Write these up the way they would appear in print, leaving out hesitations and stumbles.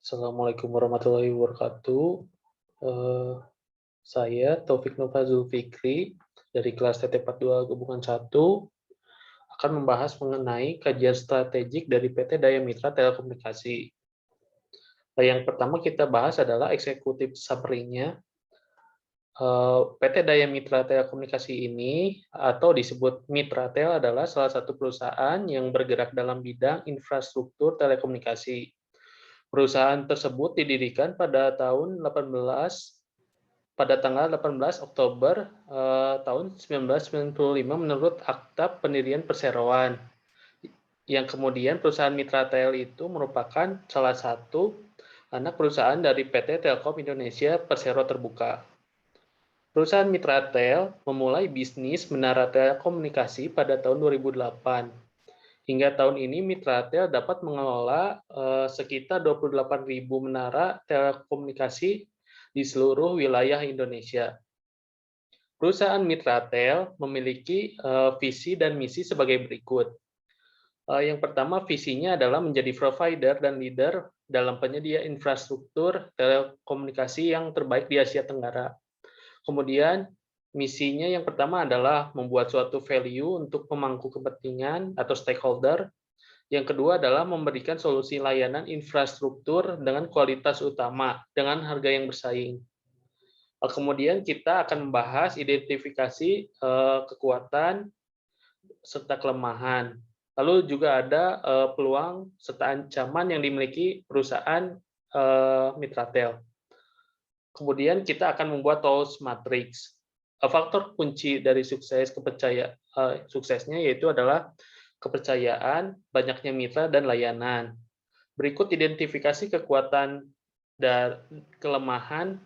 Assalamualaikum warahmatullahi wabarakatuh. Eh, saya Taufik Nova Zulfikri dari kelas TT42 Gabungan 1 akan membahas mengenai kajian strategik dari PT Daya Mitra Telekomunikasi. Yang pertama kita bahas adalah eksekutif summary-nya. PT Daya Mitra Telekomunikasi ini atau disebut Mitratel adalah salah satu perusahaan yang bergerak dalam bidang infrastruktur telekomunikasi. Perusahaan tersebut didirikan pada tanggal 18 Oktober tahun 1995 menurut Akta Pendirian Perseroan. Yang kemudian perusahaan Mitratel itu merupakan salah satu anak perusahaan dari PT Telkom Indonesia Persero Terbuka. Perusahaan Mitratel memulai bisnis menara telekomunikasi pada tahun 2008. Hingga tahun ini Mitratel dapat mengelola sekitar 28.000 menara telekomunikasi di seluruh wilayah Indonesia. Perusahaan Mitratel memiliki visi dan misi sebagai berikut. Yang pertama, visinya adalah menjadi provider dan leader dalam penyedia infrastruktur telekomunikasi yang terbaik di Asia Tenggara. Kemudian, misinya yang pertama adalah membuat suatu value untuk pemangku kepentingan atau stakeholder. Yang kedua adalah memberikan solusi layanan infrastruktur dengan kualitas utama, dengan harga yang bersaing. Kemudian kita akan membahas identifikasi kekuatan serta kelemahan. Lalu juga ada peluang serta ancaman yang dimiliki perusahaan Mitratel. Kemudian kita akan membuat tools matrix. Faktor kunci dari suksesnya yaitu adalah kepercayaan, banyaknya mitra, dan layanan. Berikut identifikasi kekuatan dan kelemahan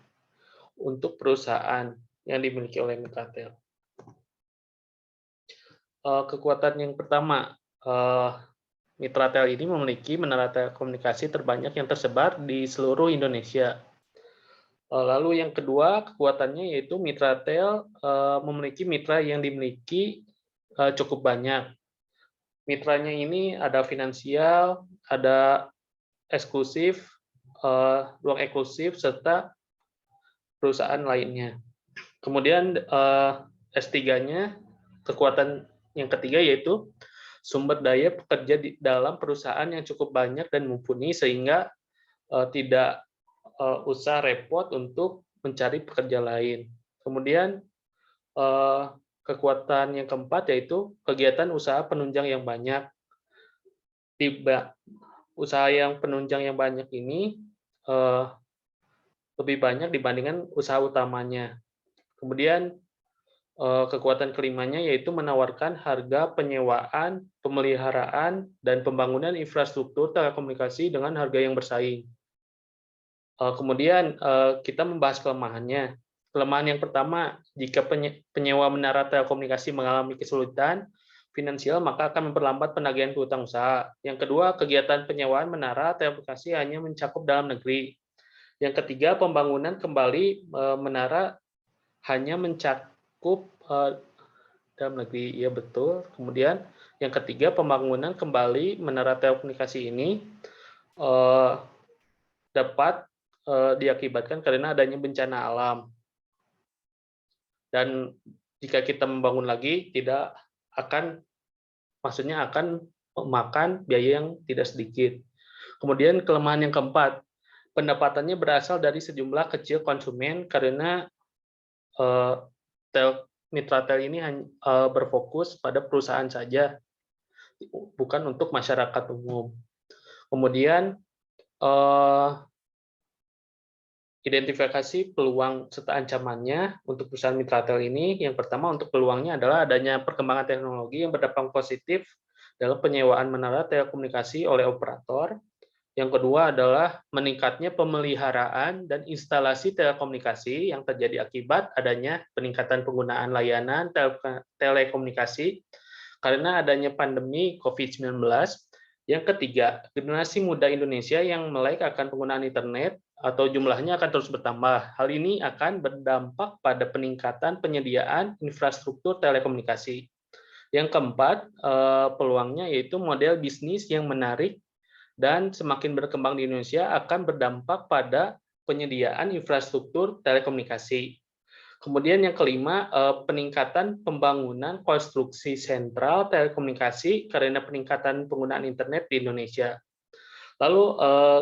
untuk perusahaan yang dimiliki oleh Mitratel. Kekuatan yang pertama, Mitratel ini memiliki menara telekomunikasi terbanyak yang tersebar di seluruh Indonesia. Lalu yang kedua, kekuatannya yaitu Mitratel memiliki mitra yang dimiliki cukup banyak. Mitranya ini ada finansial, ada eksklusif, ruang eksklusif, serta perusahaan lainnya. Kemudian S3-nya, kekuatan yang ketiga yaitu sumber daya pekerja di dalam perusahaan yang cukup banyak dan mumpuni sehingga tidak usah repot untuk mencari pekerja lain. Kemudian kekuatan yang keempat yaitu kegiatan usaha penunjang yang banyak. Usaha yang penunjang yang banyak ini lebih banyak dibandingkan usaha utamanya. Kemudian kekuatan kelimanya yaitu menawarkan harga penyewaan, pemeliharaan, dan pembangunan infrastruktur telekomunikasi dengan harga yang bersaing. Kemudian kita membahas kelemahannya. Kelemahan yang pertama, jika penyewa menara telekomunikasi mengalami kesulitan finansial, maka akan memperlambat penagihan piutang usaha. Yang kedua, kegiatan penyewaan menara telekomunikasi hanya mencakup dalam negeri. Yang ketiga, pembangunan kembali menara hanya mencakup dalam negeri. Iya betul. Kemudian yang ketiga, pembangunan kembali menara telekomunikasi ini dapat diakibatkan karena adanya bencana alam. Dan jika kita membangun lagi, maksudnya akan memakan biaya yang tidak sedikit. Kemudian kelemahan yang keempat, pendapatannya berasal dari sejumlah kecil konsumen karena Mitratel ini berfokus pada perusahaan saja, bukan untuk masyarakat umum. Kemudian identifikasi peluang serta ancamannya untuk perusahaan Mitratel ini. Yang pertama, untuk peluangnya adalah adanya perkembangan teknologi yang berdampak positif dalam penyewaan menara telekomunikasi oleh operator. Yang kedua adalah meningkatnya pemeliharaan dan instalasi telekomunikasi yang terjadi akibat adanya peningkatan penggunaan layanan telekomunikasi karena adanya pandemi COVID-19. Yang ketiga, generasi muda Indonesia yang melek akan penggunaan internet atau jumlahnya akan terus bertambah. Hal ini akan berdampak pada peningkatan penyediaan infrastruktur telekomunikasi. Yang keempat, peluangnya yaitu model bisnis yang menarik dan semakin berkembang di Indonesia akan berdampak pada penyediaan infrastruktur telekomunikasi. Kemudian yang kelima, peningkatan pembangunan konstruksi sentral telekomunikasi karena peningkatan penggunaan internet di Indonesia. Lalu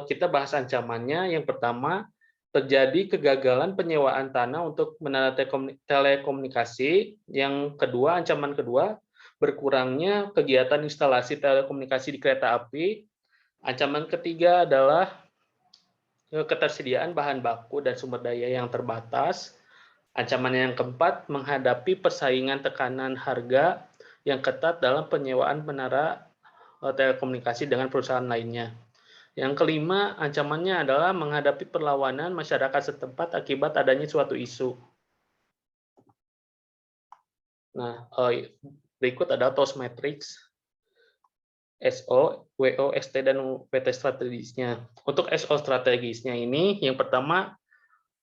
kita bahas ancamannya. Yang pertama, terjadi kegagalan penyewaan tanah untuk menara telekomunikasi. Yang kedua, ancaman kedua, berkurangnya kegiatan instalasi telekomunikasi di kereta api. Ancaman ketiga adalah ketersediaan bahan baku dan sumber daya yang terbatas. Ancaman yang keempat, menghadapi persaingan tekanan harga yang ketat dalam penyewaan menara telekomunikasi dengan perusahaan lainnya. Yang kelima, ancamannya adalah menghadapi perlawanan masyarakat setempat akibat adanya suatu isu. Nah, berikut ada TOS Matrix, SO, WO, ST, dan PT strategisnya. Untuk SO strategisnya ini, yang pertama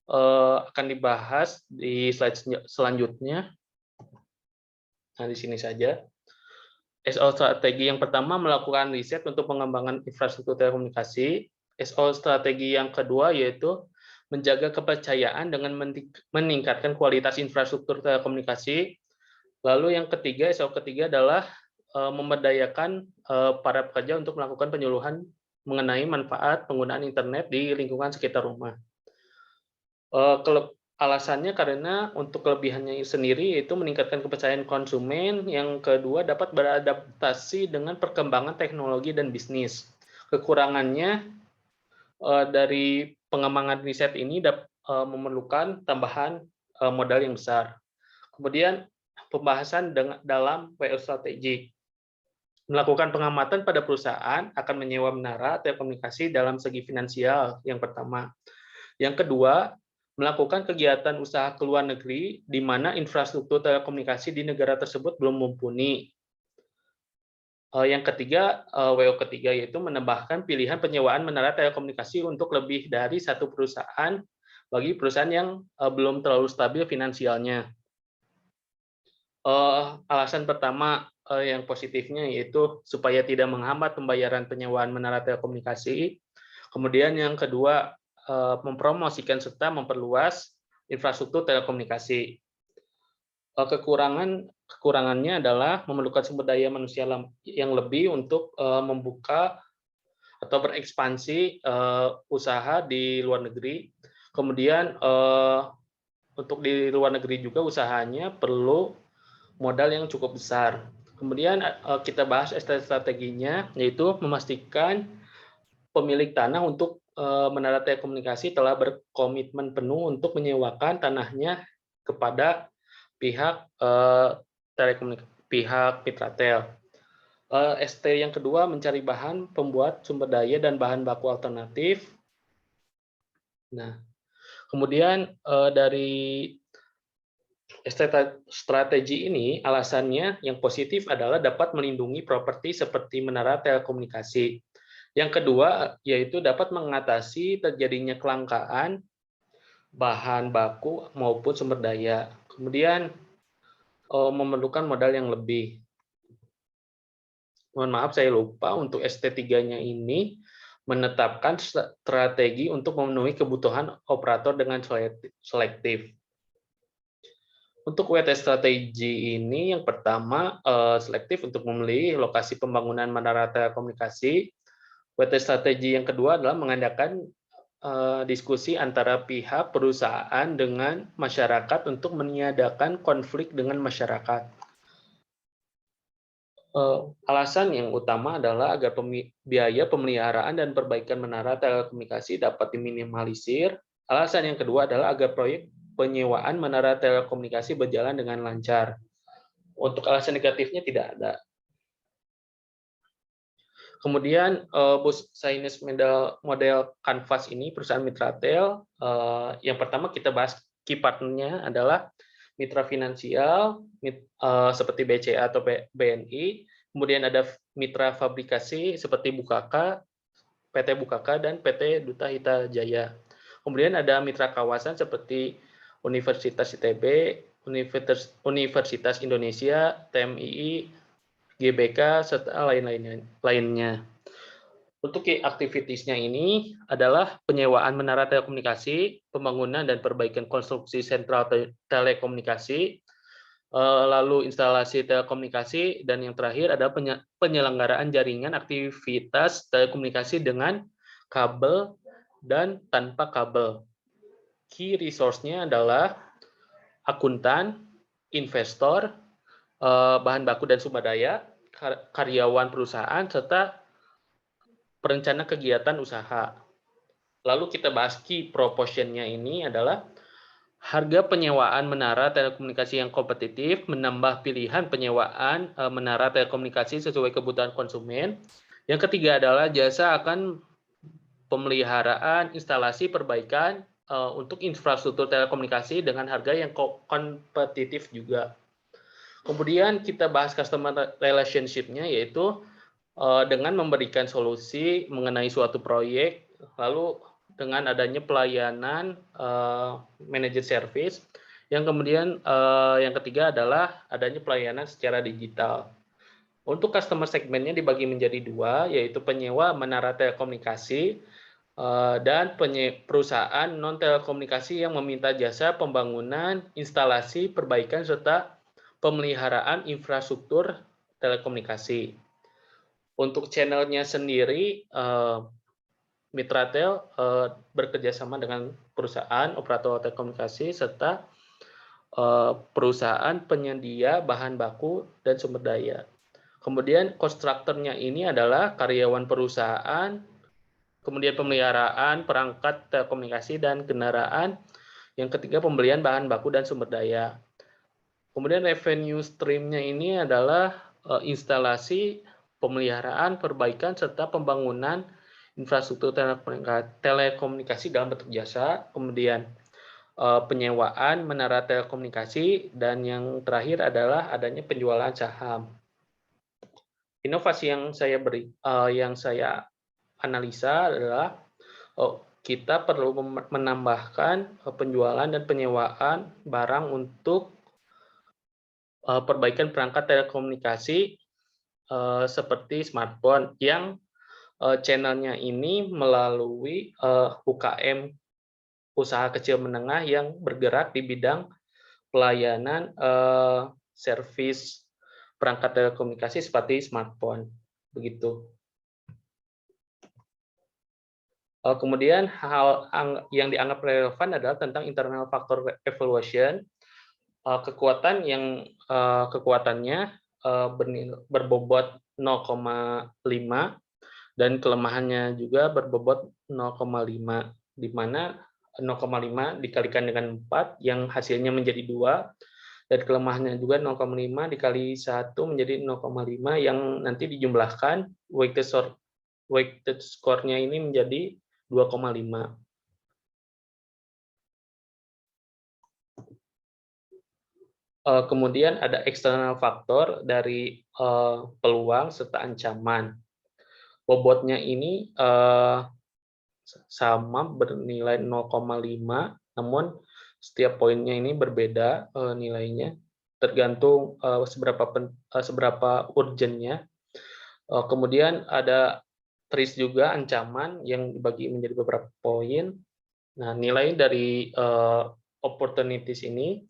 akan dibahas di slide selanjutnya. Nah, di sini saja. SO strategi yang pertama melakukan riset untuk pengembangan infrastruktur telekomunikasi. SO strategi yang kedua yaitu menjaga kepercayaan dengan meningkatkan kualitas infrastruktur telekomunikasi. Lalu yang ketiga, SO ketiga adalah memberdayakan para pekerja untuk melakukan penyuluhan mengenai manfaat penggunaan internet di lingkungan sekitar rumah. Alasannya karena untuk kelebihannya sendiri yaitu meningkatkan kepercayaan konsumen, yang kedua dapat beradaptasi dengan perkembangan teknologi dan bisnis. Kekurangannya dari pengembangan riset ini memerlukan tambahan modal yang besar. Kemudian pembahasan dalam WO strategi. Melakukan pengamatan pada perusahaan akan menyewa menara telekomunikasi dalam segi finansial yang pertama. Yang kedua, melakukan kegiatan usaha ke luar negeri di mana infrastruktur telekomunikasi di negara tersebut belum mumpuni. Yang ketiga, WO ketiga yaitu menambahkan pilihan penyewaan menara telekomunikasi untuk lebih dari satu perusahaan bagi perusahaan yang belum terlalu stabil finansialnya. Alasan pertama yang positifnya yaitu supaya tidak menghambat pembayaran penyewaan menara telekomunikasi. Kemudian yang kedua, mempromosikan serta memperluas infrastruktur telekomunikasi. Kekurangannya adalah memerlukan sumber daya manusia yang lebih untuk membuka atau berekspansi usaha di luar negeri. Kemudian untuk di luar negeri juga usahanya perlu modal yang cukup besar. Kemudian kita bahas strateginya, yaitu memastikan pemilik tanah untuk menara telekomunikasi telah berkomitmen penuh untuk menyewakan tanahnya kepada pihak pihak Mitratel. ST yang kedua mencari bahan pembuat sumber daya dan bahan baku alternatif. Nah, kemudian dari strategi ini alasannya yang positif adalah dapat melindungi properti seperti menara telekomunikasi. Yang kedua, yaitu dapat mengatasi terjadinya kelangkaan bahan baku maupun sumber daya. Kemudian, memerlukan modal yang lebih. Mohon maaf, saya lupa untuk ST3-nya ini menetapkan strategi untuk memenuhi kebutuhan operator dengan selektif. Untuk WT strategi ini, yang pertama, selektif untuk memilih lokasi pembangunan menara telekomunikasi. WT strategi yang kedua adalah mengadakan diskusi antara pihak perusahaan dengan masyarakat untuk meniadakan konflik dengan masyarakat. Alasan yang utama adalah agar biaya pemeliharaan dan perbaikan menara telekomunikasi dapat diminimalisir. Alasan yang kedua adalah agar proyek penyewaan menara telekomunikasi berjalan dengan lancar. Untuk alasan negatifnya tidak ada. Kemudian bus Chinese model Canvas ini perusahaan Mitratel. Yang pertama kita bahas key partnernya adalah mitra finansial seperti BCA atau BNI. Kemudian ada mitra fabrikasi seperti Bukaka, PT Bukaka dan PT Duta Hita Jaya. Kemudian ada mitra kawasan seperti Universitas ITB, Universitas Indonesia, TMII, GBK, serta lainnya. Untuk key activities-nya ini adalah penyewaan menara telekomunikasi, pembangunan dan perbaikan konstruksi sentral telekomunikasi, lalu instalasi telekomunikasi, dan yang terakhir adalah penyelenggaraan jaringan aktivitas telekomunikasi dengan kabel dan tanpa kabel. Key resource-nya adalah akuntan, investor, bahan baku dan sumber daya, karyawan perusahaan, serta perencana kegiatan usaha. Lalu kita bahas key proportion-nya ini adalah harga penyewaan menara telekomunikasi yang kompetitif, menambah pilihan penyewaan menara telekomunikasi sesuai kebutuhan konsumen. Yang ketiga adalah jasa akan pemeliharaan, instalasi, perbaikan untuk infrastruktur telekomunikasi dengan harga yang kompetitif juga. Kemudian kita bahas customer relationship-nya, yaitu dengan memberikan solusi mengenai suatu proyek, lalu dengan adanya pelayanan manajer service, yang kemudian yang ketiga adalah adanya pelayanan secara digital. Untuk customer segmennya dibagi menjadi dua, yaitu penyewa menara telekomunikasi dan perusahaan non telekomunikasi yang meminta jasa pembangunan, instalasi, perbaikan serta pemeliharaan infrastruktur telekomunikasi. Untuk channelnya sendiri, Mitratel bekerjasama dengan perusahaan operator telekomunikasi serta perusahaan penyedia bahan baku dan sumber daya. Kemudian kontraktornya ini adalah karyawan perusahaan, kemudian pemeliharaan perangkat telekomunikasi dan kendaraan, yang ketiga pembelian bahan baku dan sumber daya. Kemudian revenue stream-nya ini adalah instalasi, pemeliharaan, perbaikan, serta pembangunan infrastruktur telekomunikasi dalam bentuk jasa, kemudian penyewaan menara telekomunikasi, dan yang terakhir adalah adanya penjualan saham. Inovasi yang saya analisa adalah kita perlu menambahkan penjualan dan penyewaan barang untuk perbaikan perangkat telekomunikasi seperti smartphone yang channelnya ini melalui UKM, usaha kecil menengah yang bergerak di bidang pelayanan servis perangkat telekomunikasi seperti smartphone, begitu. Kemudian hal yang dianggap relevan adalah tentang internal factor evaluation. Kekuatannya berbobot 0,5 dan kelemahannya juga berbobot 0,5, di mana 0,5 dikalikan dengan 4 yang hasilnya menjadi 2, dan kelemahannya juga 0,5 dikali 1 menjadi 0,5 yang nanti dijumlahkan weighted score-nya ini menjadi 2,5. Kemudian ada eksternal faktor dari peluang serta ancaman. Bobotnya ini sama bernilai 0,5, namun setiap poinnya ini berbeda nilainya, tergantung seberapa urgent-nya. Kemudian ada risk juga, ancaman, yang dibagi menjadi beberapa poin. Nah, nilai dari opportunities ini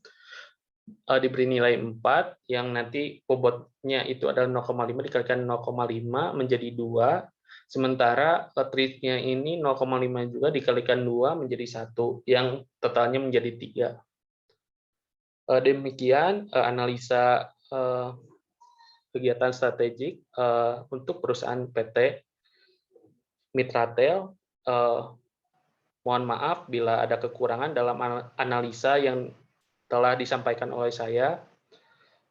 diberi nilai 4, yang nanti bobotnya itu adalah 0,5 dikalikan 0,5 menjadi 2, sementara threat-nya ini 0,5 juga dikalikan 2 menjadi 1, yang totalnya menjadi 3. Demikian analisa kegiatan strategik untuk perusahaan PT Mitratel. Mohon maaf bila ada kekurangan dalam analisa yang telah disampaikan oleh saya.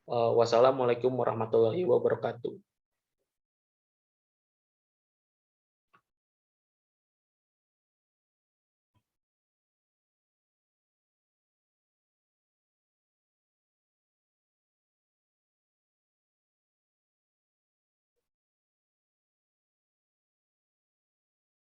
Wassalamualaikum warahmatullahi wabarakatuh.